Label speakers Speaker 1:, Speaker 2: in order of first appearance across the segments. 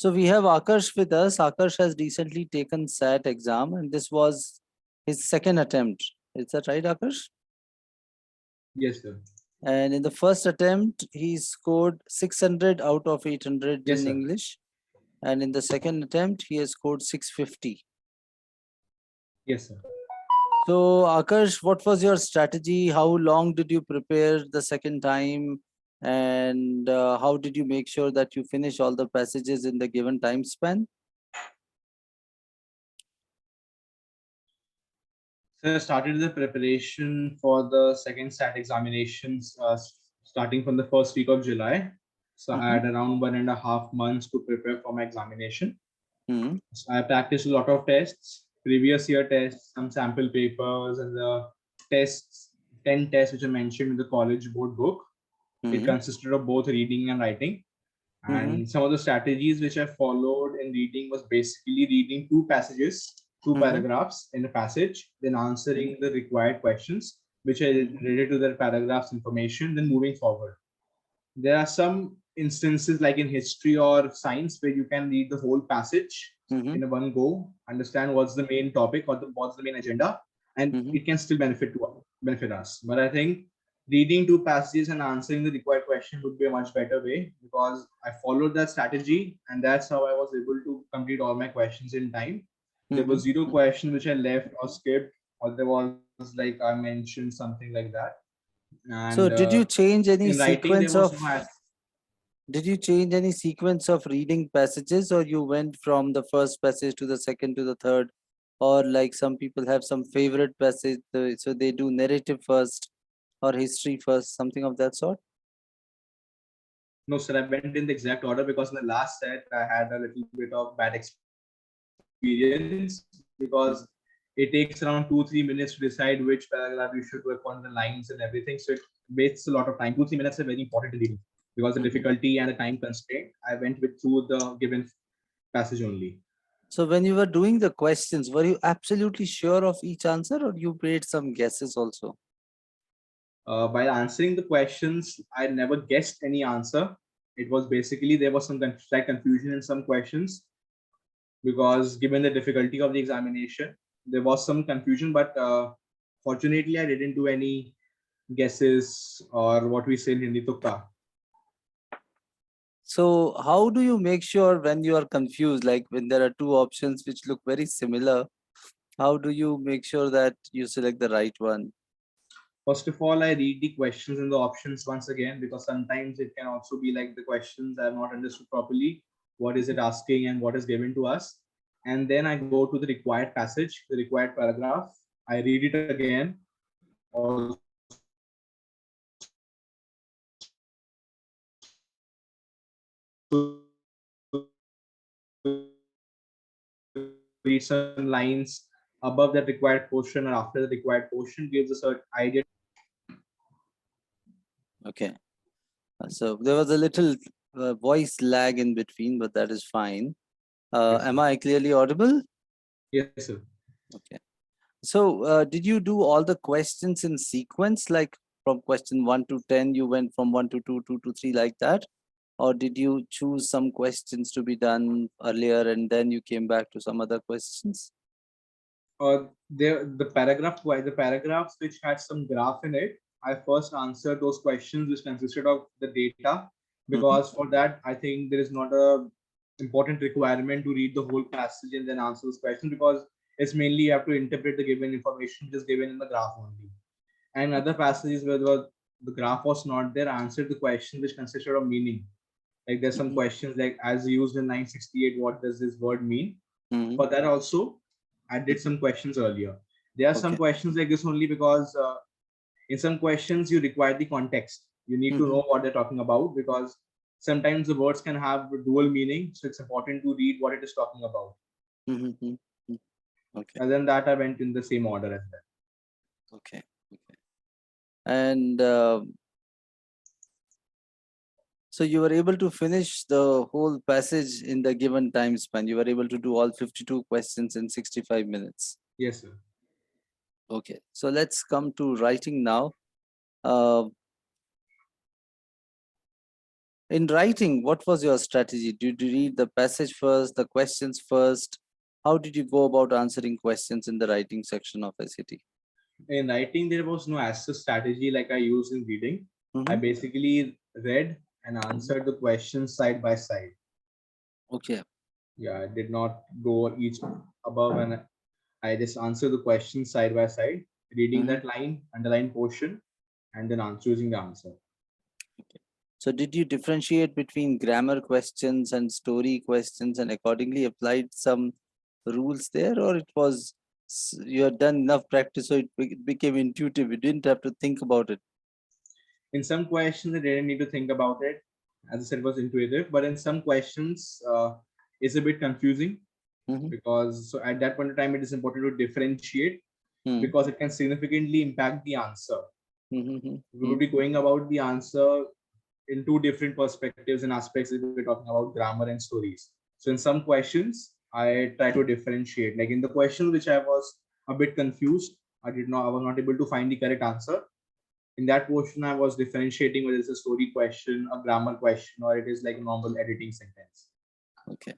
Speaker 1: So we have Akarsh with us. Akarsh has recently taken SAT exam and this was his second attempt. Is that right, Akarsh?
Speaker 2: Yes, sir.
Speaker 1: And in the first attempt, he scored 600 out of 800
Speaker 2: Yes,
Speaker 1: in
Speaker 2: sir.
Speaker 1: English. And in the second attempt, he has scored 650.
Speaker 2: Yes, sir.
Speaker 1: So Akarsh, what was your strategy? How long did you prepare the second time? And how did you make sure that you finish all the passages in the given time span?
Speaker 2: So I started the preparation for the second SAT examinations starting from the first week of July. So I
Speaker 1: Mm-hmm.
Speaker 2: had around 1.5 months to prepare for my examination.
Speaker 1: Mm-hmm.
Speaker 2: So I practiced a lot of tests, previous year tests, some sample papers, and the tests, 10 tests which I mentioned in the college board book. It
Speaker 1: Mm-hmm.
Speaker 2: consisted of both reading and writing.
Speaker 1: Mm-hmm.
Speaker 2: And some of the strategies which I followed in reading was basically reading two passages, two
Speaker 1: Mm-hmm.
Speaker 2: paragraphs in a passage, then answering the required questions which are
Speaker 1: Mm-hmm.
Speaker 2: related to that paragraph's information, then moving forward. There are some instances like in history or science where you can read the whole passage
Speaker 1: Mm-hmm.
Speaker 2: in a one go, understand what's the main topic or what's the main agenda, and
Speaker 1: Mm-hmm.
Speaker 2: it can still benefit us. But I think reading two passages and answering the required question would be a much better way because I followed that strategy and that's how I was able to complete all my questions in time. There
Speaker 1: Mm-hmm.
Speaker 2: was zero question which I left or skipped, or there was like I mentioned something like that. And
Speaker 1: So did you change
Speaker 2: in
Speaker 1: any
Speaker 2: writing, there
Speaker 1: sequence
Speaker 2: was
Speaker 1: of
Speaker 2: no
Speaker 1: reading passages, or you went from the first passage to the second to the third, or like some people have some favorite passage, so they do narrative first or history first, something of that sort?
Speaker 2: No, sir, I went in the exact order because in the last set I had a little bit of bad experience because it takes around 2-3 minutes to decide which paragraph you should work on the lines and everything. So it wastes a lot of time. 2-3 minutes are very important in reading because the
Speaker 1: Mhm.
Speaker 2: difficulty and the time constraint. I went with through the given passage only.
Speaker 1: So when you were doing the questions, were you absolutely sure of each answer, or you made some guesses also?
Speaker 2: By answering the questions, I never guessed any answer. It was basically there was some slight confusion in some questions because given the difficulty of the examination, there was some confusion. But fortunately, I didn't do any guesses or what we say in Hindi tukka.
Speaker 1: So how do you make sure when you are confused, like when there are two options which look very similar, how do you make sure that you select the right one?
Speaker 2: First of all, I read the questions and the options once again because sometimes it can also be like the questions are not understood properly. What is it asking and what is given to us? And then I go to the required passage, the required paragraph. I read it again. Also, read some lines above that required portion or after the required portion gives us an idea.
Speaker 1: Okay. So there was a little voice lag in between, but that is fine.
Speaker 2: Yes,
Speaker 1: Am
Speaker 2: sir.
Speaker 1: I clearly audible?
Speaker 2: Yes, sir.
Speaker 1: Okay. So did you do all the questions in sequence, like from question 1 to 10, you went from 1 to 2, 2 to 3, like that? Or did you choose some questions to be done earlier and then you came back to some other questions?
Speaker 2: The paragraphs which had some graph in it, I first answered those questions which consisted of the data
Speaker 1: Mhm.
Speaker 2: because for that I think there is not a important requirement to read the whole passage and then answer those questions because it's mainly you have to interpret the given information just given in the graph only. And other
Speaker 1: Okay.
Speaker 2: passages where the graph was not there, I answered the question which consisted of meaning. Like there's some
Speaker 1: Mhm.
Speaker 2: questions like as used in 968, what does this word mean?
Speaker 1: Mhm.
Speaker 2: For that also, I did
Speaker 1: Mhm.
Speaker 2: some questions earlier. There are some
Speaker 1: Okay.
Speaker 2: questions like this only because in some questions you require the context. You need to
Speaker 1: Mhm.
Speaker 2: know what they're talking about because sometimes the words can have a dual meaning. So it's important to read what it is talking about.
Speaker 1: Mhm. Mhm. Mhm. Okay.
Speaker 2: Other than that, I went in the same order as well.
Speaker 1: Okay. Okay. And so you were able to finish the whole passage in the given time span. You were able to do all 52 questions in 65 minutes.
Speaker 2: Yes, sir.
Speaker 1: Okay. So let's come to writing now. Uh, In writing, what was your strategy? Did you read the passage first, the questions first? How did you go about answering questions in the writing section of SAT?
Speaker 2: In writing, there was no as such strategy like I use in reading. I
Speaker 1: Mm-hmm.
Speaker 2: basically read and
Speaker 1: Mm-hmm.
Speaker 2: answered the questions side by side.
Speaker 1: Okay.
Speaker 2: Yeah, I did not go each above, and I just answer the questions side by side, reading
Speaker 1: Mm-hmm.
Speaker 2: that line, underline portion, and then choosing the answer.
Speaker 1: Okay. So did you differentiate between grammar questions and story questions and accordingly applied some rules there, or it was you had done enough practice so it became intuitive. You didn't have to think about it.
Speaker 2: In some questions, I didn't need to think about it. As I said, it was intuitive, but in some questions, it's a bit confusing
Speaker 1: Mm-hmm.
Speaker 2: because so at that point of time, it is important to differentiate
Speaker 1: Mm-hmm.
Speaker 2: because it can significantly impact the answer.
Speaker 1: Mm-hmm.
Speaker 2: We will be going about the answer in two different perspectives and aspects if we're talking about grammar and stories. So in some questions, I try to differentiate. Like in the question which I was a bit confused, I was not able to find the correct answer. In that portion, I was differentiating whether it's a story question, a grammar question, or it is like a normal editing sentence.
Speaker 1: Okay.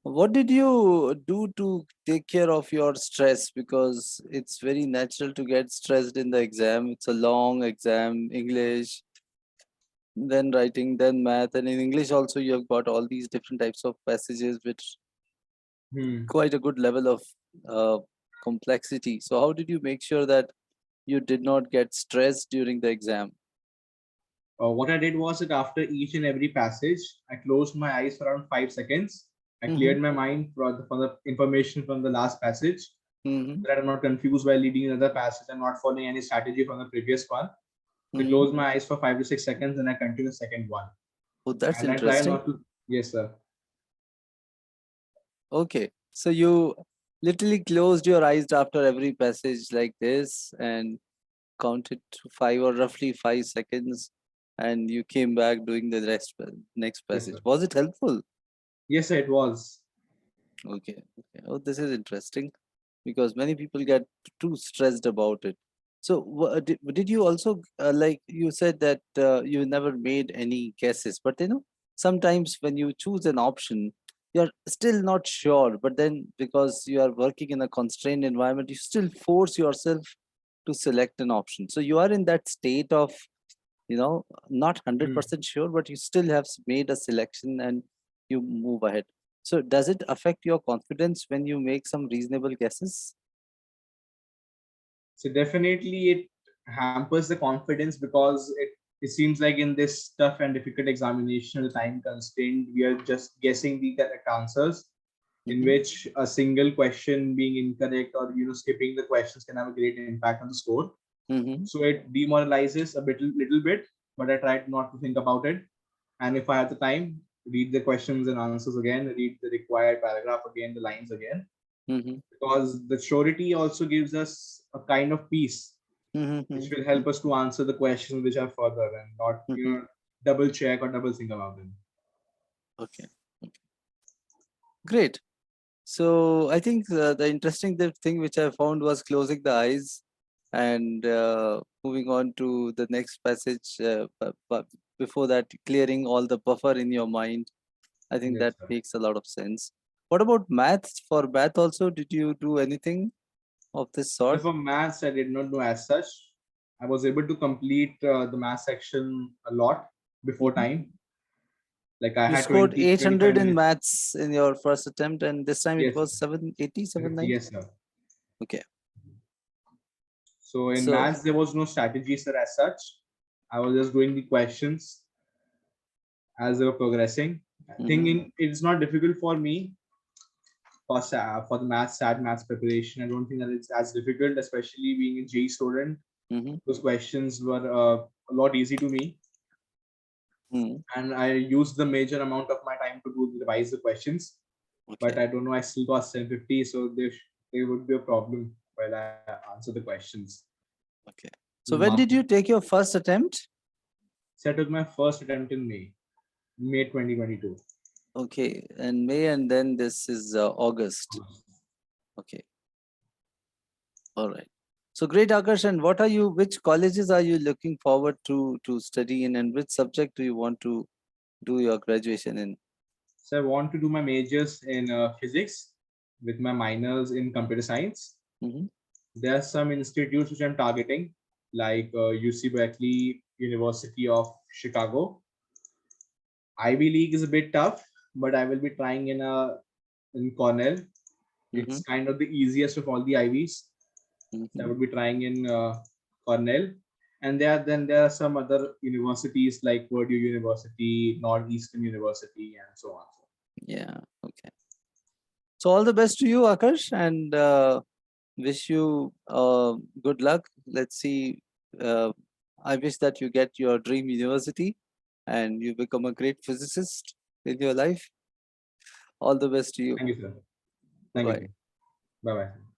Speaker 1: What did you do to take care of your stress? Because it's very natural to get stressed in the exam. It's a long exam, English, then writing, then math. And in English also, you have got all these different types of passages with
Speaker 2: Hmm.
Speaker 1: quite a good level of uh, complexity. So how did you make sure that you did not get stressed during the exam?
Speaker 2: What I did was that after each and every passage, I closed my eyes for around 5 seconds. I
Speaker 1: Mm-hmm.
Speaker 2: cleared my mind for the information from the last passage
Speaker 1: Mm-hmm.
Speaker 2: so that I'm not confused while reading another passage and not following any strategy from the previous one. So I
Speaker 1: Mm-hmm.
Speaker 2: close my eyes for 5 to 6 seconds and I continue the second one.
Speaker 1: Oh, that's
Speaker 2: And I try
Speaker 1: interesting.
Speaker 2: not to, yes, sir.
Speaker 1: Okay. So you literally closed your eyes after every passage like this and counted to five or roughly 5 seconds, and you came back doing the next
Speaker 2: Yes,
Speaker 1: passage.
Speaker 2: sir.
Speaker 1: Was it helpful?
Speaker 2: Yes, sir, it was.
Speaker 1: Okay. Okay. Oh, this is interesting because many people get too stressed about it. So, did you also like you said that you never made any guesses, but sometimes when you choose an option, you're still not sure, but then because you are working in a constrained environment, you still force yourself to select an option. So you are in that state of not
Speaker 2: Hmm.
Speaker 1: 100% sure, but you still have made a selection and you move ahead. So does it affect your confidence when you make some reasonable guesses?
Speaker 2: So definitely it hampers the confidence because it seems like in this tough and difficult examination, time constraint, we are just guessing the correct answers, in
Speaker 1: Mm-hmm.
Speaker 2: which a single question being incorrect or skipping the questions can have a great impact on the score.
Speaker 1: Mm-hmm.
Speaker 2: So it demoralizes a little bit, but I tried not to think about it. And if I have the time, read the questions and answers again, read the required paragraph again, the lines again,
Speaker 1: Mm-hmm.
Speaker 2: because the surety also gives us a kind of peace which will
Speaker 1: Mm-hmm.
Speaker 2: help us to answer the questions which are further and not
Speaker 1: Mm-hmm.
Speaker 2: double check or double think about them.
Speaker 1: Okay. Okay. Great. So I think the interesting thing which I found was closing the eyes and moving on to the next passage. But before that, clearing all the buffer in your mind. I think
Speaker 2: Yes,
Speaker 1: that
Speaker 2: sir.
Speaker 1: makes a lot of sense. What about maths? For math also, did you do anything of this
Speaker 2: So
Speaker 1: sort?
Speaker 2: for maths, I did not know as such. I was able to complete the math section a lot before
Speaker 1: Mhm.
Speaker 2: time. Like I
Speaker 1: You
Speaker 2: had
Speaker 1: scored
Speaker 2: 20 to 25
Speaker 1: 800 in
Speaker 2: minutes.
Speaker 1: maths in your first attempt, and this time it
Speaker 2: Yes,
Speaker 1: was 780, 790.
Speaker 2: yes, sir.
Speaker 1: Okay.
Speaker 2: So in
Speaker 1: So,
Speaker 2: maths, there was no strategy, sir, as such. I was just doing the questions as they were progressing. I think
Speaker 1: mhm,
Speaker 2: it's not difficult for me for the maths, sad maths preparation. I don't think that it's as difficult, especially being a JEE student.
Speaker 1: mhm,
Speaker 2: Those questions were a lot easy to me,
Speaker 1: mhm.
Speaker 2: and I used the major amount of my time to revise the questions. But
Speaker 1: Okay.
Speaker 2: I don't know, I still got 750, so there would be a problem while I answer the questions.
Speaker 1: Okay.
Speaker 2: The
Speaker 1: So when
Speaker 2: mark.
Speaker 1: did you take your first attempt?
Speaker 2: So I took my first attempt in May 2022.
Speaker 1: Okay, and May, and then this is August. Okay. All right. So great, Akash. And what are you? Which colleges are you looking forward to study in, and which subject do you want to do your graduation in?
Speaker 2: So I want to do my majors in physics with my minors in computer science.
Speaker 1: Mhm.
Speaker 2: There are some institutes which I'm targeting, like UC Berkeley, University of Chicago. Ivy League is a bit tough, but I will be trying in Cornell. It's
Speaker 1: Mhm.
Speaker 2: kind of the easiest of all the Ivies. So I
Speaker 1: Mhm.
Speaker 2: would be trying in Cornell. And there are some other universities like Purdue University, Northeastern University, and so on.
Speaker 1: Yeah. Okay. So all the best to you, Akarsh, and wish you good luck. Let's see. Uh, I wish that you get your dream university and you become a great physicist in your life. All the best to you.
Speaker 2: Thank you, sir.
Speaker 1: Bye
Speaker 2: Thank you,
Speaker 1: bye.
Speaker 2: sir. Bye bye.